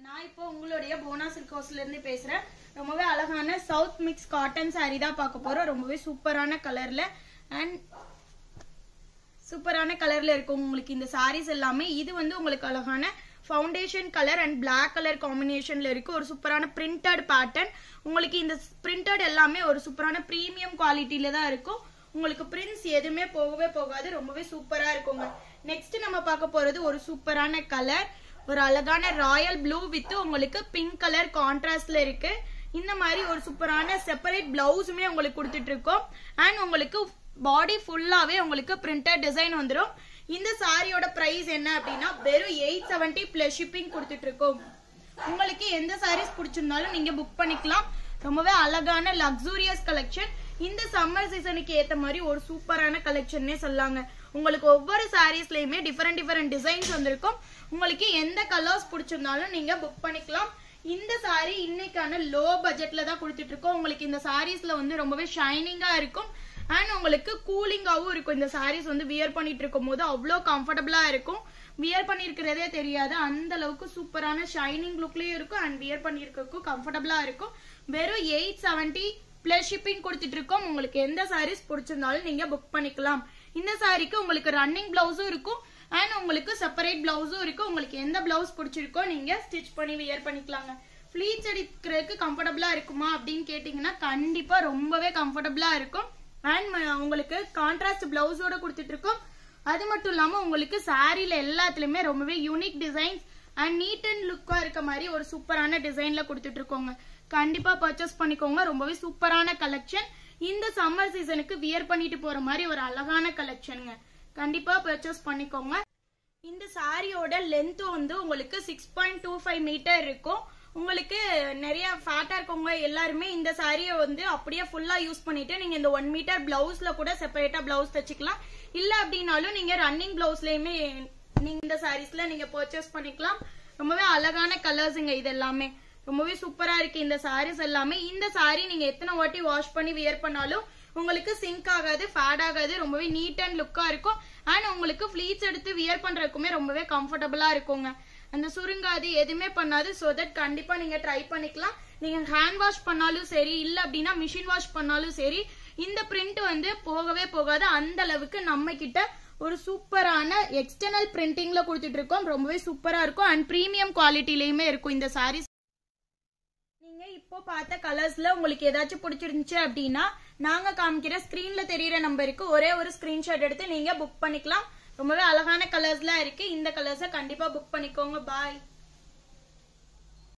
நான் இப்போ உங்களுடைய போனா சில்க் ஹவுஸ்ல இருந்து பேசுறேன். ரொம்பவே அழகான சவுத் மிக்ஸ் காட்டன் saree தான் பார்க்க போறோம். ரொம்பவே சூப்பரான கலர்ல அண்ட் சூப்பரான கலர்ல இருக்கும் உங்களுக்கு இந்த sarees எல்லாமே. இது வந்து உங்களுக்கு அழகான foundation colour and black colour காம்பினேஷன்ல இருக்கு. ஒரு சூப்பரான பிரிண்டட் பேட்டர்ன். உங்களுக்கு இந்த பிரிண்டட் எல்லாமே ஒரு சூப்பரான பிரீமியம் குவாலிட்டில தான் இருக்கும். உங்களுக்கு பிரிண்ட்ஸ் எதுவுமே போகவே போகாது. ரொம்பவே சூப்பரா இருக்குங்க. நெக்ஸ்ட் நம்ம பார்க்க போறது ஒரு சூப்பரான கலர், ஒரு அழகான ராயல் ப்ளூ வித் உங்களுக்கு பிங்க் கலர் கான்ட்ராஸ்ட்ல இருக்கு. இந்த மாதிரி ஒரு சூப்பரான செப்பரேட் பிளவுஸுமே உங்களுக்கு கொடுத்துட்டு இருக்கோம். அண்ட் உங்களுக்கு பாடி ஃபுல்லாவே உங்களுக்கு பிரிண்டட் டிசைன் வந்துடும். இந்த சாரியோட பிரைஸ் என்ன அப்படின்னா வெறும் 870 பிளஸ் ஷிப்பிங் கொடுத்துட்டு இருக்கோம். உங்களுக்கு எந்த சாரீஸ் பிடிச்சிருந்தாலும் நீங்க புக் பண்ணிக்கலாம். ரொம்பவே அழகான லக்ஸூரியஸ் கலெக்ஷன். இந்த சம்மர் சீசனுக்கு ஏத்த மாதிரி ஒரு சூப்பரான கலெக்ஷன்னே சொல்லாங்க. உங்களுக்கு ஒவ்வொரு சாரீஸ்லயுமே டிஃபரெண்ட் டிசைன்ஸ் வந்திருக்கும். உங்களுக்கு எந்த கலர்ஸ் பிடிச்சிருந்தாலும் நீங்க புக் பண்ணிக்கலாம். இந்த சாரி இன்னைக்கான லோ பட்ஜெட்ல தான் கொடுத்துட்டு இருக்கோம். உங்களுக்கு இந்த சாரீஸ்ல வந்து ரொம்பவே ஷைனிங்கா இருக்கும் அண்ட் உங்களுக்கு கூலிங்காவும் இருக்கும். இந்த சாரீஸ் வந்து வியர் பண்ணிட்டு இருக்கும் போது அவ்வளோ கம்ஃபர்டபுளா இருக்கும். வியர் பண்ணிருக்கிறதே தெரியாது, அந்த அளவுக்கு சூப்பரான ஷைனிங் லுக்லயும் இருக்கும் அண்ட் வியர் பண்ணிருக்கும் கம்ஃபர்டபுளா இருக்கும். வெறும் 870 பிளஸ் ஷிப்பிங் கொடுத்துட்டு இருக்கோம். உங்களுக்கு எந்த சாரீஸ் பிடிச்சிருந்தாலும் நீங்க புக் பண்ணிக்கலாம். இந்த சாரிக்கு உங்களுக்கு ரன்னிங் பிளவுஸும் இருக்கும் அண்ட் உங்களுக்கு செப்பரேட் பிளவுஸும் இருக்கு. உங்களுக்கு எந்த பிளவுஸ் பிடிச்சிருக்கோ நீங்க ஸ்டிச் பண்ணி வியர் பண்ணிக்கலாங்க. ஃபிளீட்ஸ் அடிக்கிறதுக்கு கம்ஃபர்டபுளா இருக்குமா அப்படின்னு கேட்டீங்கன்னா கண்டிப்பா ரொம்பவே கம்ஃபர்டபுளா இருக்கும். அண்ட் உங்களுக்கு கான்ட்ராஸ்ட் பிளவுஸோட கொடுத்துட்டு இருக்கோம். அது மட்டும் இல்லாம உங்களுக்கு சாரில எல்லாத்துலயுமே ரொம்பவே unique designs and neat and லுக்கா இருக்க மாதிரி ஒரு சூப்பரான டிசைன்ல கொடுத்துட்டு இருக்கோங்க. கண்டிப்பா பர்ச்சேஸ் பண்ணிக்கோங்க. ரொம்பவே சூப்பரான கலெக்ஷன். இந்த சம்மர் சீசனுக்கு வியர் பண்ணிட்டு போற மாதிரி ஒரு அழகான கலெக்ஷனுங்க. கண்டிப்பா பர்ச்சேஸ் பண்ணிக்கோங்க. இந்த சாரியோட லென்த் வந்து உங்களுக்கு 6.25 மீட்டர் இருக்கும். உங்களுக்கு நிறைய ஃபேட்டா இருக்கவங்க எல்லாருமே இந்த சாரியை வந்து அப்படியே ஃபுல்லா யூஸ் பண்ணிட்டு நீங்க இந்த 1 மீட்டர் பிளவுஸ்ல கூட செப்பரேட்டா பிளவுஸ் தச்சுக்கலாம். இல்ல அப்படின்னாலும் நீங்க ரன்னிங் பிளவுஸ்லயுமே நீங்க இந்த சாரீஸ்ல நீங்க பர்ச்சேஸ் பண்ணிக்கலாம். ரொம்பவே அழகான கலர்ஸுங்க. இது எல்லாமே ரொம்பவே சூப்பரா இருக்கு. இந்த சாரீஸ் எல்லாமே இந்த சாரி நீங்க எத்தனை வாட்டி வாஷ் பண்ணி வியர் பண்ணாலும் உங்களுக்கு சிங்க் ஆகாது, ஃபேட் ஆகாது. ரொம்பவே நீட் அண்ட் லுக்கா இருக்கும் அண்ட் உங்களுக்கு ஃபிளீட்ஸ் எடுத்து வியர் பண்றதுக்குமே ரொம்பவே கம்ஃபர்டபுளா இருக்குங்க. அந்த சுருங்காது எதுவுமே பண்ணாது. சோ தட் கண்டிப்பா நீங்க ட்ரை பண்ணிக்கலாம். நீங்க ஹேண்ட் வாஷ் பண்ணாலும் சரி, இல்ல அப்படின்னா மிஷின் வாஷ் பண்ணாலும் சரி, இந்த பிரிண்ட் வந்து போகவே போகாது. அந்த அளவுக்கு நம்ம கிட்ட ஒரு சூப்பரான எக்ஸ்டர்னல் பிரிண்டிங்ல கொடுத்துட்டு இருக்கோம். ரொம்பவே சூப்பரா இருக்கும் அண்ட் பிரீமியம் குவாலிட்டிலயுமே இருக்கும் இந்த சாரீஸ். நீங்க இப்போ பார்த்த கலர்ஸ்ல உங்களுக்கு ஏதாச்சும் பிடிச்சிருந்துச்சு அப்படின்னா நாங்க காமிக்கிற ஸ்கிரீன்ல தெரியற நம்பருக்கு ஒரே ஒரு ஸ்கிரீன்ஷாட் எடுத்து நீங்க புக் பண்ணிக்கலாம். ரொம்பவே அழகான கலர்ஸ்லாம் இருக்கு. இந்த கலர்ஸை கண்டிப்பா புக் பண்ணிக்கோங்க. பாய்.